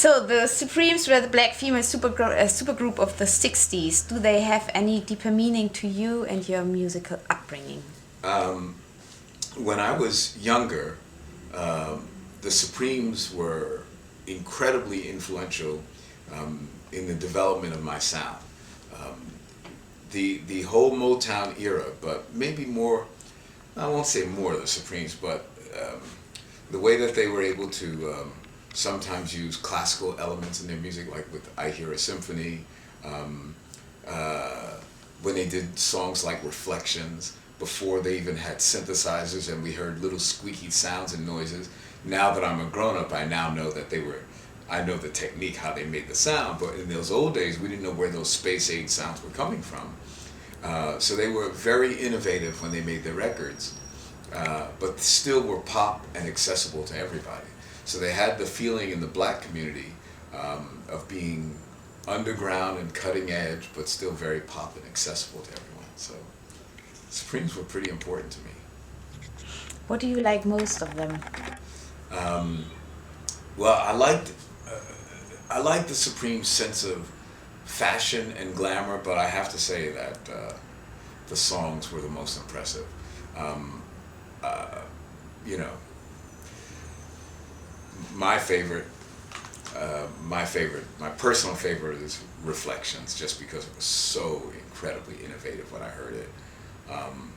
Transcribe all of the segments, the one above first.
So the Supremes were the black female supergroup of the 60s. Do they have any deeper meaning to you and your musical upbringing? Um, when I was younger, the Supremes were incredibly influential in the development of my sound. Um, the whole Motown era, but maybe more, I won't say more of the Supremes, but the way that they were able to sometimes use classical elements in their music, like with I Hear a Symphony, um, when they did songs like Reflections, before they even had synthesizers and we heard little squeaky sounds and noises. Now that I'm a grown-up, I now know that I know the technique, how they made the sound, but in those old days, we didn't know where those space age sounds were coming from. So they were very innovative when they made their records, but still were pop and accessible to everybody. So they had the feeling in the black community of being underground and cutting edge, but still very pop and accessible to everyone. So Supremes were pretty important to me. What do you like most of them? Um, well, I liked the Supreme sense of fashion and glamour, but I have to say that the songs were the most impressive. Um, uh, you know, my favorite, my personal favorite is Reflections, just because it was so incredibly innovative when I heard it. Um,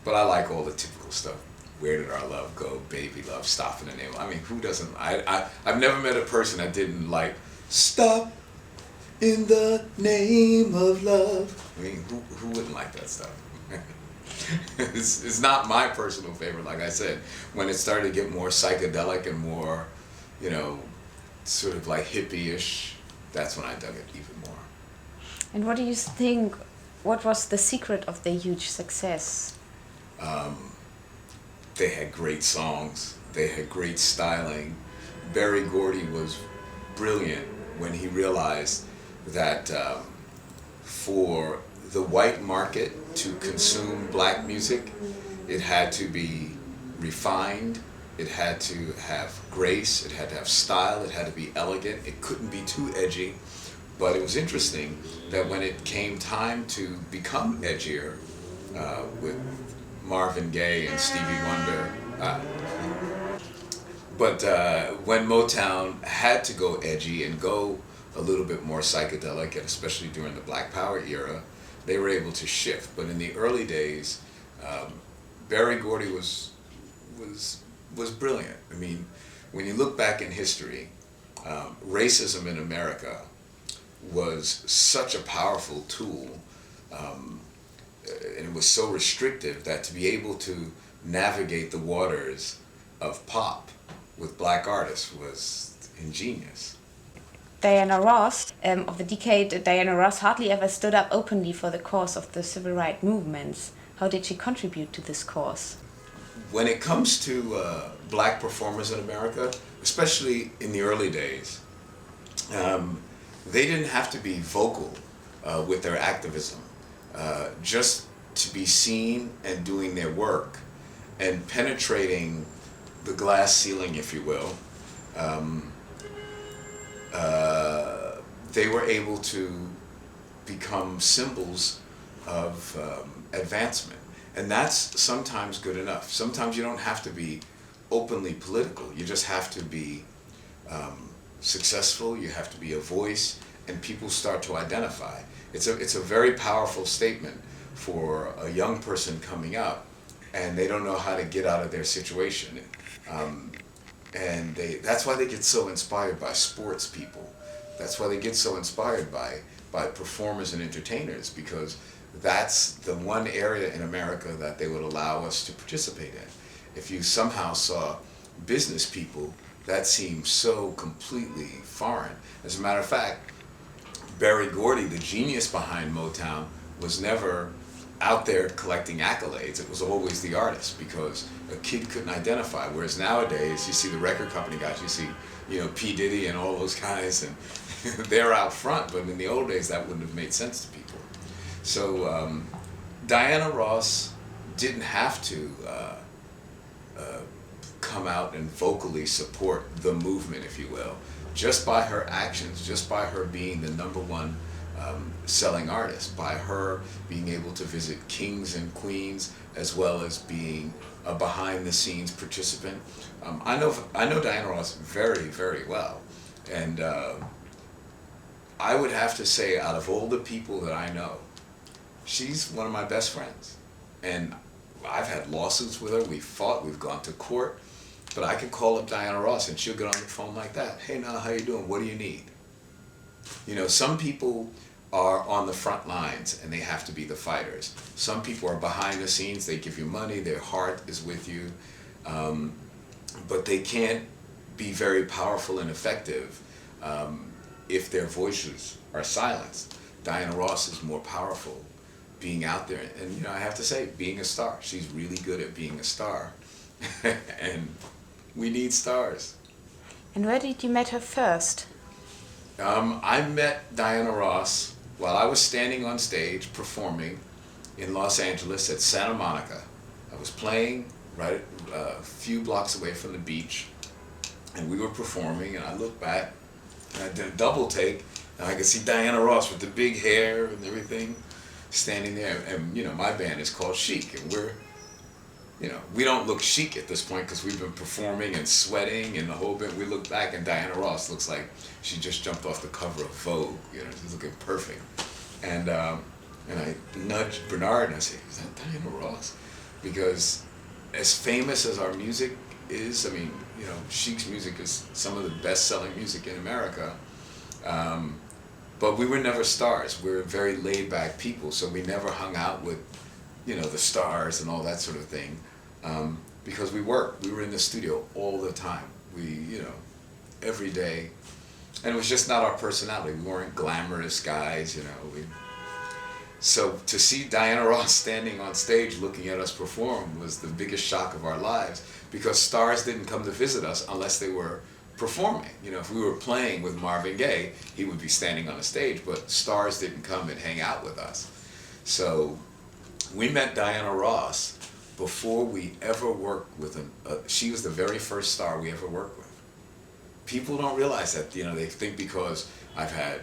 but I like all the typical stuff. Where did our love go? Baby love, stop in the name. I mean, who doesn't? I've never met a person that didn't like stop in the name of love. I mean, who wouldn't like that stuff? It's not my personal favorite, like I said. When it started to get more psychedelic and more, you know, sort of like hippie-ish, that's when I dug it even more. And what do you think? What was the secret of their huge success? Um, they had great songs. They had great styling. Berry Gordy was brilliant when he realized that for the white market to consume black music, it had to be refined, it had to have grace, it had to have style, it had to be elegant, it couldn't be too edgy. But it was interesting that when it came time to become edgier with Marvin Gaye and Stevie Wonder, but when Motown had to go edgy and go a little bit more psychedelic, and especially during the Black Power era, they were able to shift. But in the early days, Berry Gordy was brilliant. I mean, when you look back in history, racism in America was such a powerful tool, and it was so restrictive that to be able to navigate the waters of pop with black artists was ingenious. Diana Ross, of the decade, Diana Ross hardly ever stood up openly for the cause of the civil rights movements. How did she contribute to this cause? When it comes to black performers in America, especially in the early days, they didn't have to be vocal with their activism. Just to be seen and doing their work and penetrating the glass ceiling, if you will, they were able to become symbols of advancement. And that's sometimes good enough. Sometimes you don't have to be openly political. You just have to be successful, you have to be a voice, and people start to identify. It's a very powerful statement for a young person coming up, and they don't know how to get out of their situation. And that's why they get so inspired by sports people. That's why they get so inspired by performers and entertainers, because that's the one area in America that they would allow us to participate in. If you somehow saw business people, that seems so completely foreign. As a matter of fact, Berry Gordy, the genius behind Motown, was never out there collecting accolades. It was always the artist, because a kid couldn't identify. Whereas nowadays, you see the record company guys, you see, you know, P. Diddy and all those guys, and they're out front. But in the old days, that wouldn't have made sense to people. So Diana Ross didn't have to come out and vocally support the movement, if you will. just by her actions, just by her being the number one selling artist, by her being able to visit kings and queens, as well as being a behind the scenes participant. I know Diana Ross very, very well. And I would have to say, out of all the people that I know, she's one of my best friends. And I've had lawsuits with her, we've fought, we've gone to court, but I can call up Diana Ross and she'll get on the phone like that. Hey, now, how you doing? What do you need? You know, some people are on the front lines and they have to be the fighters. Some people are behind the scenes, they give you money, their heart is with you, but they can't be very powerful and effective if their voices are silenced. Diana Ross is more powerful being out there, and you know, I have to say, being a star. She's really good at being a star. And we need stars. And where did you meet her first? I met Diana Ross while I was standing on stage performing in Los Angeles at Santa Monica. I was playing right a few blocks away from the beach, and we were performing, and I looked back, and I did a double take, and I could see Diana Ross with the big hair and everything standing there. And you know, my band is called Chic, and we don't look chic at this point because we've been performing and sweating and the whole bit. We look back and Diana Ross looks like she just jumped off the cover of Vogue. You know, she's looking perfect. And I nudged Bernard and I said, "Is that Diana Ross?" Because as famous as our music is, I mean, you know, Chic's music is some of the best-selling music in America. But we were never stars. We were very laid-back people, so we never hung out with, you know, the stars and all that sort of thing, because we worked. We were in the studio all the time. You know, every day, and it was just not our personality. We weren't glamorous guys, you know. So to see Diana Ross standing on stage looking at us perform was the biggest shock of our lives, because stars didn't come to visit us unless they were performing. You know, if we were playing with Marvin Gaye, he would be standing on the stage, but stars didn't come and hang out with us. So we met Diana Ross before we ever worked with she was the very first star we ever worked with. People don't realize that, you know, they think because I've had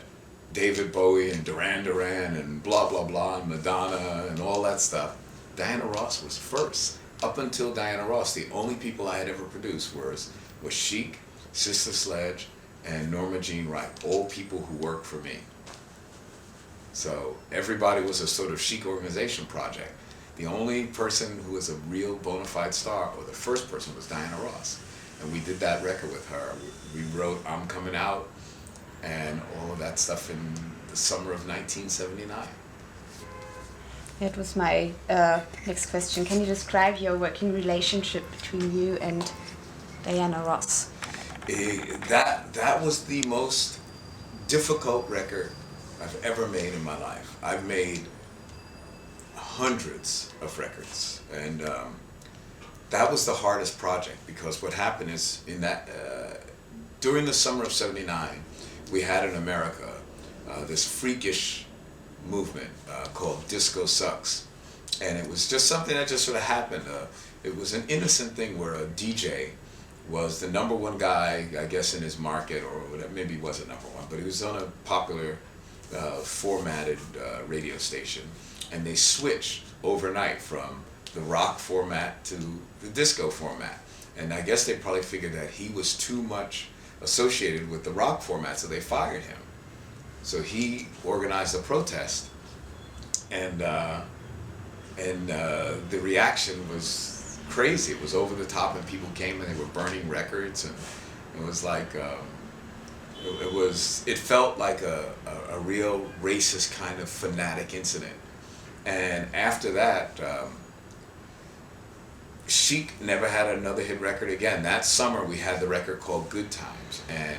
David Bowie and Duran Duran and blah, blah, blah, and Madonna and all that stuff. Diana Ross was first. Up until Diana Ross, the only people I had ever produced was Chic, Sister Sledge, and Norma Jean Wright, all people who worked for me. So everybody was a sort of Chic organization project. The only person who was a real bona fide star, or the first person, was Diana Ross. And we did that record with her. We wrote I'm Coming Out and all of that stuff in the summer of 1979. That was my next question. Can you describe your working relationship between you and Diana Ross? That was the most difficult record I've ever made in my life. I've made hundreds of records, and that was the hardest project, because what happened is during the summer of '79, we had in America this freakish movement called Disco Sucks, and it was just something that just sort of happened. It was an innocent thing where a DJ was the number one guy, I guess, in his market, or whatever. Maybe he wasn't number one, but he was on a popular formatted radio station, and they switched overnight from the rock format to the disco format. And I guess they probably figured that he was too much associated with the rock format, so they fired him. So he organized a protest, and the reaction was crazy. It was over the top, and people came and they were burning records, and it was like it felt like a real racist kind of fanatic incident. And after that, Chic never had another hit record again. That summer we had the record called Good Times, and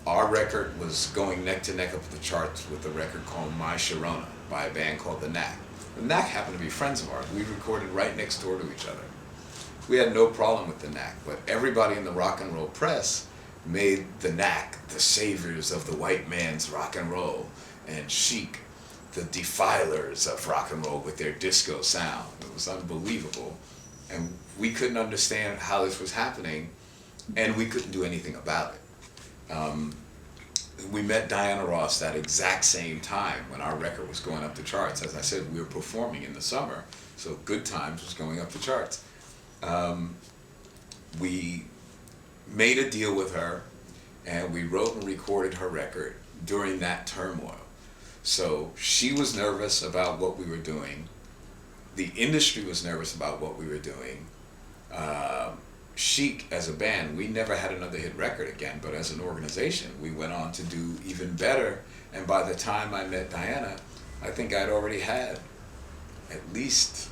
our record was going neck to neck up the charts with the record called My Sharona by a band called The Knack. The Knack happened to be friends of ours. We recorded right next door to each other. We had no problem with The Knack, but everybody in the rock and roll press made The Knack the saviors of the white man's rock and roll, and Chic the defilers of rock and roll with their disco sound. It was unbelievable. And we couldn't understand how this was happening, and we couldn't do anything about it. we met Diana Ross that exact same time when our record was going up the charts. As I said, we were performing in the summer, so Good Times was going up the charts. We made a deal with her, and we wrote and recorded her record during that turmoil. So she was nervous about what we were doing. The industry was nervous about what we were doing. Chic, as a band, we never had another hit record again, but as an organization, we went on to do even better. And by the time I met Diana, I think I'd already had at least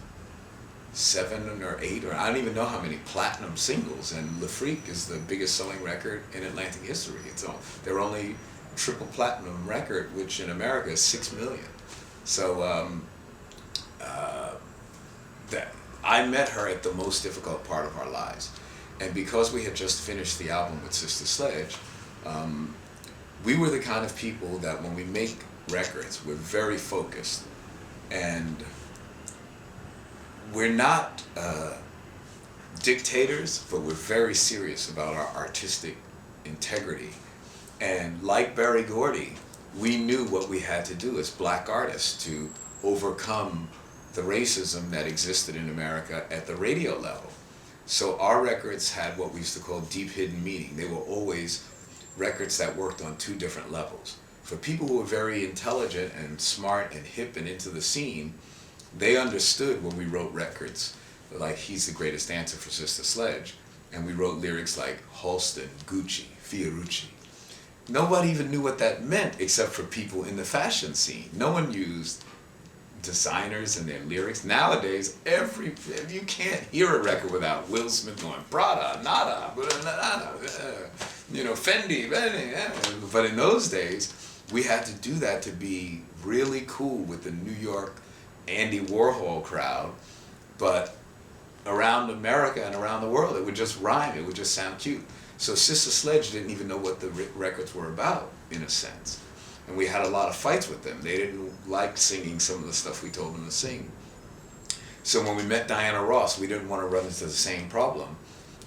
7 or 8, or I don't even know how many platinum singles. And Le Freak is the biggest selling record in Atlantic history. It's all, their only triple platinum record, which in America is 6 million. So that I met her at the most difficult part of our lives. And because we had just finished the album with Sister Sledge, we were the kind of people that when we make records, we're very focused. And we're not dictators, but we're very serious about our artistic integrity. And like Berry Gordy, we knew what we had to do as black artists to overcome the racism that existed in America at the radio level. So our records had what we used to call deep hidden meaning. They were always records that worked on 2 different levels. For people who were very intelligent and smart and hip and into the scene, they understood when we wrote records like He's the Greatest Dancer for Sister Sledge, and we wrote lyrics like Halston, Gucci, Fiorucci. Nobody even knew what that meant except for people in the fashion scene. No one used designers and their lyrics. Nowadays, you can't hear a record without Will Smith going Prada, Nada, Fendi. But in those days, we had to do that to be really cool with the New York Andy Warhol crowd. But around America and around the world, it would just rhyme. It would just sound cute. So Sister Sledge didn't even know what the records were about, in a sense. And we had a lot of fights with them. They didn't like singing some of the stuff we told them to sing. So when we met Diana Ross, we didn't want to run into the same problem.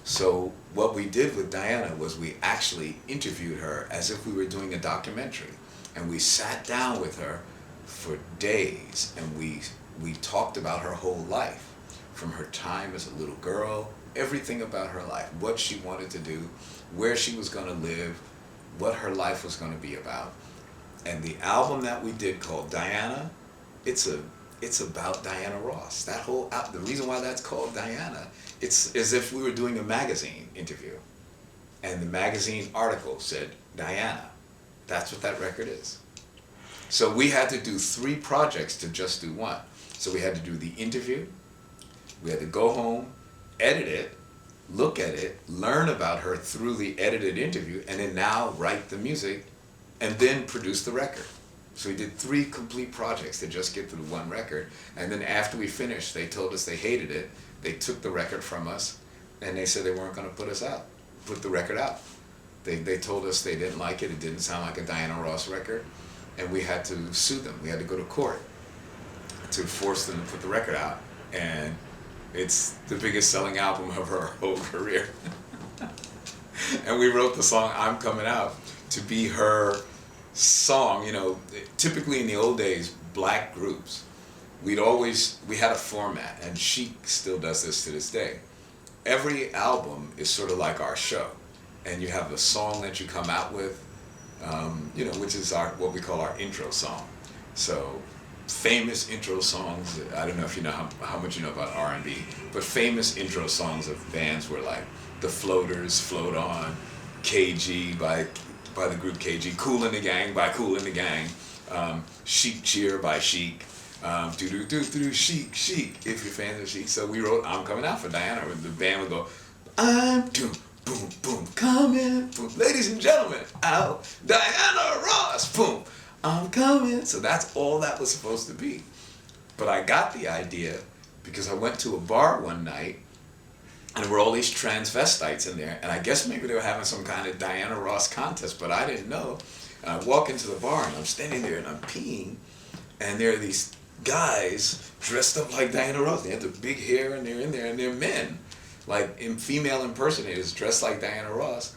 So what we did with Diana was we actually interviewed her as if we were doing a documentary. And we sat down with her for days, and we talked about her whole life, from her time as a little girl, everything about her life, what she wanted to do, where she was going to live, what her life was going to be about. And the album that we did called Diana, it's about Diana Ross. That whole the reason why that's called Diana, it's as if we were doing a magazine interview, and the magazine article said Diana. That's what that record is. So we had to do 3 projects to just do one. So we had to do the interview, we had to go home, edit it, look at it, learn about her through the edited interview, and then now write the music, and then produce the record. So we did 3 complete projects to just get through one record. And then after we finished, they told us they hated it. They took the record from us, and they said they weren't going to put the record out. They told us they didn't like it. It didn't sound like a Diana Ross record, and we had to sue them. We had to go to court to force them to put the record out. And it's the biggest selling album of her whole career. And we wrote the song I'm Coming Out to be her song. Typically in the old days, black groups, we had a format, and Chic still does this to this day. Every album is sort of like our show, and you have a song that you come out with, which is what we call our intro song. So famous intro songs, I don't know if you know how much you know about R&B, but famous intro songs of bands were like The Floaters, Float On, KG by the group KG, Kool and the Gang by Kool and the Gang, Chic Cheer by Chic, Chic, Chic, if you're fans of Chic. So we wrote I'm Coming Out for Diana, and the band would go, I'm boom, boom, boom, coming, boom, ladies and gentlemen, out, Diana Ross, boom, I'm coming. So that's all that was supposed to be. But I got the idea because I went to a bar one night, and there were all these transvestites in there, and I guess maybe they were having some kind of Diana Ross contest, but I didn't know. And I walk into the bar, and I'm standing there, and I'm peeing, and there are these guys dressed up like Diana Ross. They have the big hair, and they're in there, and they're men, like female impersonators dressed like Diana Ross.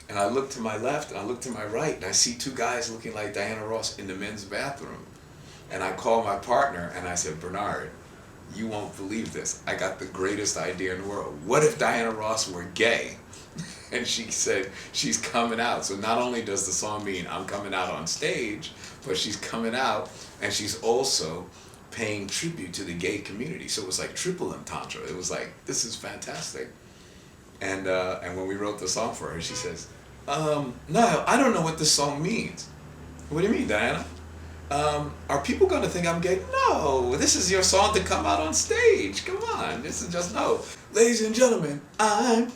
And I look to my left and I look to my right and I see two guys looking like Diana Ross in the men's bathroom. And I call my partner and I said, Bernard, you won't believe this. I got the greatest idea in the world. What if Diana Ross were gay? And she said she's coming out. So not only does the song mean I'm coming out on stage, but she's coming out and she's also paying tribute to the gay community. So it was like triple entendre. It was like, this is fantastic. And when we wrote the song for her, she says, no, I don't know what this song means. What do you mean, Diana? Are people going to think I'm gay? No, this is your song to come out on stage. Come on, this is just no. Ladies and gentlemen, I'm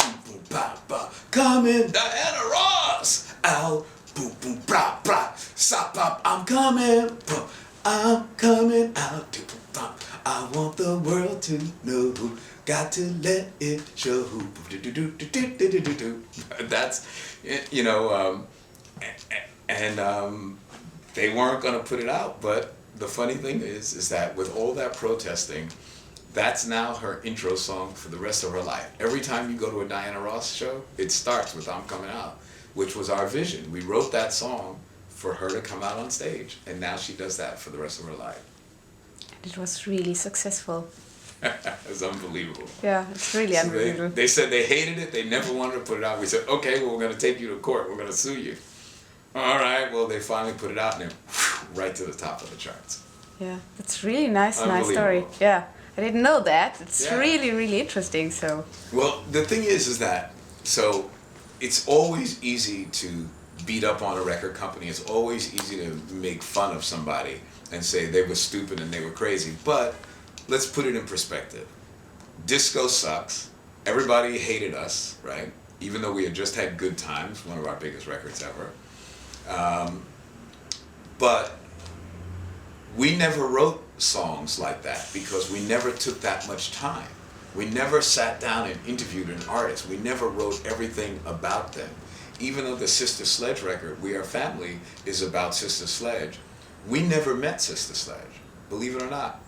coming, Diana Ross. Ow, boom, boom, bra, bra, sop, pop, I'm coming out. I want the world to know. Got to let it show. That's, you know, they weren't going to put it out, but the funny thing is that with all that protesting, that's now her intro song for the rest of her life. Every time you go to a Diana Ross show, it starts with I'm Coming Out, which was our vision. We wrote that song for her to come out on stage, and now she does that for the rest of her life. And it was really successful. It's unbelievable. Yeah, it's really So unbelievable. they said they hated it, they never wanted to put it out. We said, okay, well, we're going to take you to court, we're going to sue you. All right, well, they finally put it out and then right to the top of the charts. Yeah, it's really nice story. Yeah, I didn't know that. It's Yeah. really, really interesting. So. Well, the thing is that, so it's always easy to beat up on a record company. It's always easy to make fun of somebody and say they were stupid and they were crazy. But let's put it in perspective. Disco sucks. Everybody hated us, right? Even though we had just had Good Times, one of our biggest records ever. But we never wrote songs like that because we never took that much time. We never sat down and interviewed an artist. We never wrote everything about them. Even though the Sister Sledge record, We Are Family, is about Sister Sledge, we never met Sister Sledge, believe it or not.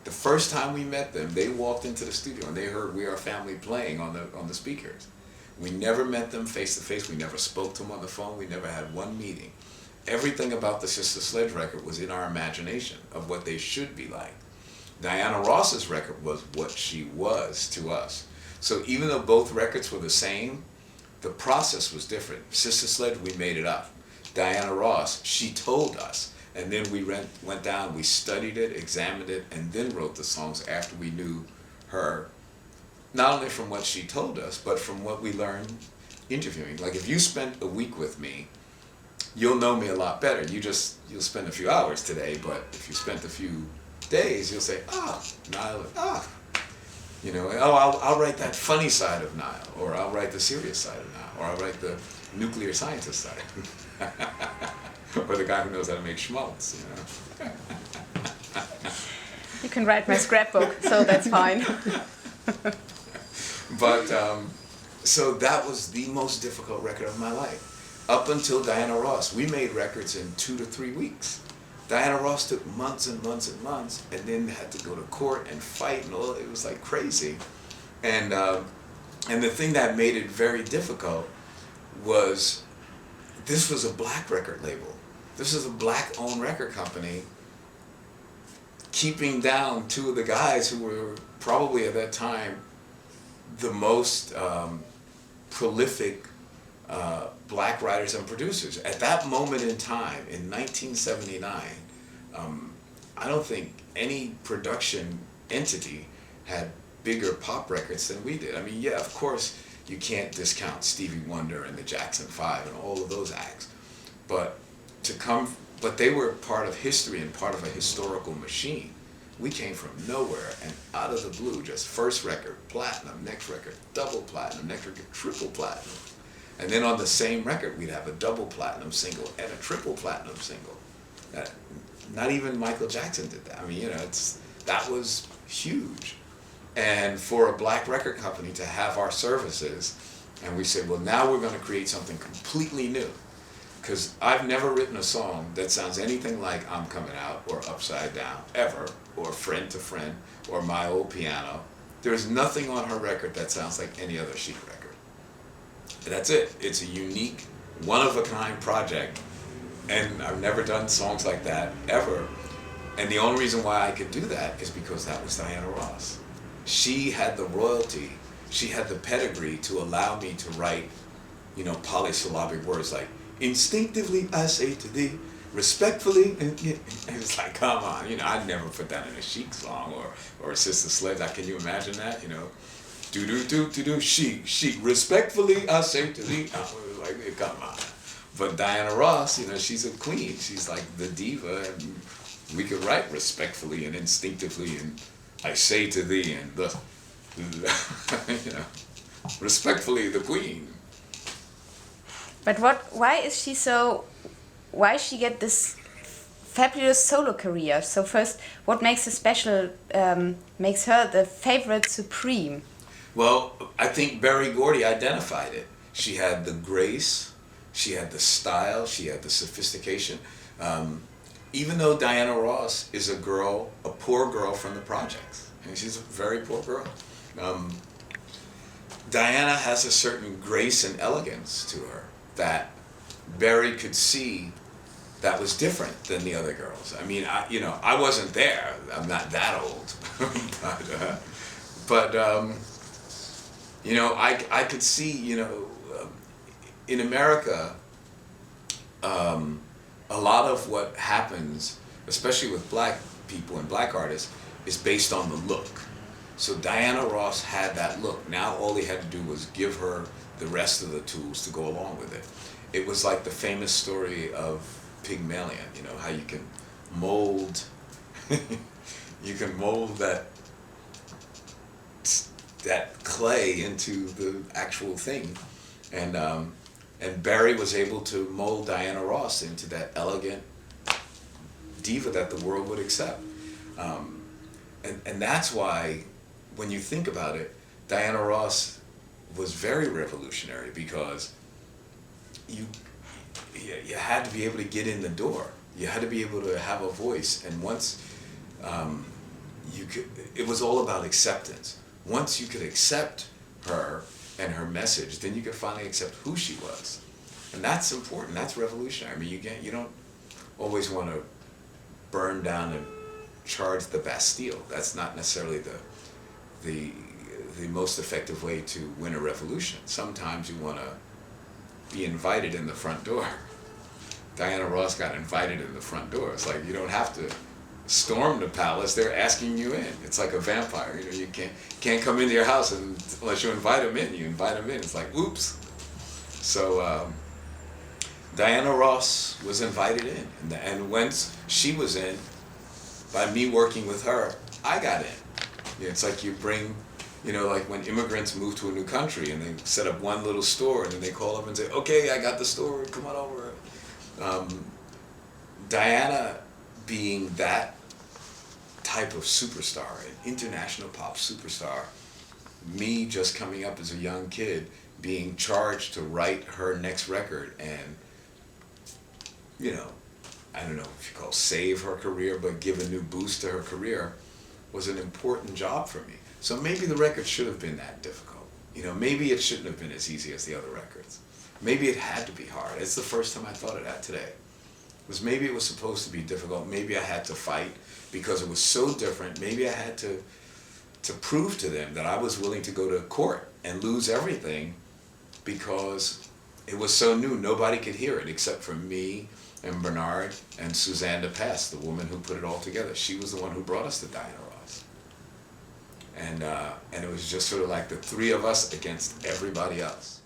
The first time we met them, they walked into the studio and they heard We Are Family playing on the speakers. We never met them face to face. We never spoke to them on the phone. We never had one meeting. Everything about the Sister Sledge record was in our imagination of what they should be like. Diana Ross's record was what she was to us. So even though both records were the same, the process was different. Sister Sledge, we made it up. Diana Ross, she told us. And then we went down, we studied it, examined it, and then wrote the songs after we knew her. Not only from what she told us, but from what we learned interviewing. Like if you spent a week with me, you'll know me a lot better. You'll spend a few hours today, but if you spent a few days, you'll say, Nile, you know, I'll write that funny side of Nile, or I'll write the serious side of Nile, or I'll write the nuclear scientist side, or the guy who knows how to make schmaltz, you know. You can write my scrapbook, so that's fine. But, so that was the most difficult record of my life. Up until Diana Ross, we made records in 2 to 3 weeks. Diana Ross took months and months and months, and then had to go to court and fight, and all. It was like crazy. And the thing that made it very difficult was this was a black record label. This is a black-owned record company keeping down two of the guys who were probably at that time the most prolific black writers and producers. At that moment in time, in 1979, I don't think any production entity had bigger pop records than we did. I mean, yeah, of course, you can't discount Stevie Wonder and the Jackson 5 and all of those acts, but they were part of history and part of a historical machine. We came from nowhere and out of the blue, just first record, platinum, next record, double platinum, next record, triple platinum. And then on the same record, we'd have a double platinum single and a triple platinum single. Not even Michael Jackson did that. I mean, you know, that was huge. And for a black record company to have our services, and we said, well, now we're going to create something completely new. Because I've never written a song that sounds anything like I'm Coming Out or Upside Down, ever, or Friend to Friend, or My Old Piano. There's nothing on her record that sounds like any other Chic record. That's it. It's a unique, one-of-a-kind project, and I've never done songs like that ever. And the only reason why I could do that is because that was Diana Ross. She had the royalty, she had the pedigree to allow me to write, you know, polysyllabic words like, instinctively I say to thee, respectfully, and it's like, come on, you know, I'd never put that in a Chic song or a Sister Sledge. Can you imagine that, you know? Do, chic, respectfully I say to thee, like, come on. But Diana Ross, you know, she's a queen. She's like the diva, and we could write respectfully and instinctively, and I say to thee, and the you know, respectfully the queen. But why she get this fabulous solo career? So first, what makes her special, makes her the favorite supreme? Well, I think Berry Gordy identified it. She had the grace, she had the style, she had the sophistication. Even though Diana Ross is a poor girl from the projects, and she's a very poor girl, Diana has a certain grace and elegance to her that Berry could see that was different than the other girls. I mean, I wasn't there. I'm not that old, but you know, I could see, you know, in America, a lot of what happens, especially with black people and black artists, is based on the look. So Diana Ross had that look. Now all he had to do was give her the rest of the tools to go along with it. It was like the famous story of Pygmalion, you know, how you can mold, you can mold that clay into the actual thing. And Berry was able to mold Diana Ross into that elegant diva that the world would accept. And that's why, when you think about it, Diana Ross was very revolutionary, because you had to be able to get in the door. You had to be able to have a voice. And once it was all about acceptance. Once you could accept her and her message, then you could finally accept who she was. And that's important. That's revolutionary. I mean, you don't always want to burn down and charge the Bastille. That's not necessarily the most effective way to win a revolution. Sometimes you want to be invited in the front door. Diana Ross got invited in the front door. It's like, you don't have to storm the palace. They're asking you in. It's like a vampire. You know, you can't come into your house unless you invite them in. You invite them in. It's like, oops. So Diana Ross was invited in, and once she was in, by me working with her, I got in. You know, it's like you bring, you know, like when immigrants move to a new country and they set up one little store, and then they call up and say, okay, I got the store, come on over. Diana being that type of superstar, an international pop superstar, me just coming up as a young kid, being charged to write her next record and, you know, I don't know if you call save her career, but give a new boost to her career, was an important job for me. So maybe the record should have been that difficult. You know, maybe it shouldn't have been as easy as the other records. Maybe it had to be hard. It's the first time I thought of that today. Maybe it was supposed to be difficult. Maybe I had to fight because it was so different. Maybe I had to prove to them that I was willing to go to court and lose everything because it was so new. Nobody could hear it except for me and Bernard and Suzanne de Pest, the woman who put it all together. She was the one who brought us to Diana Ross. And it was just sort of like the three of us against everybody else.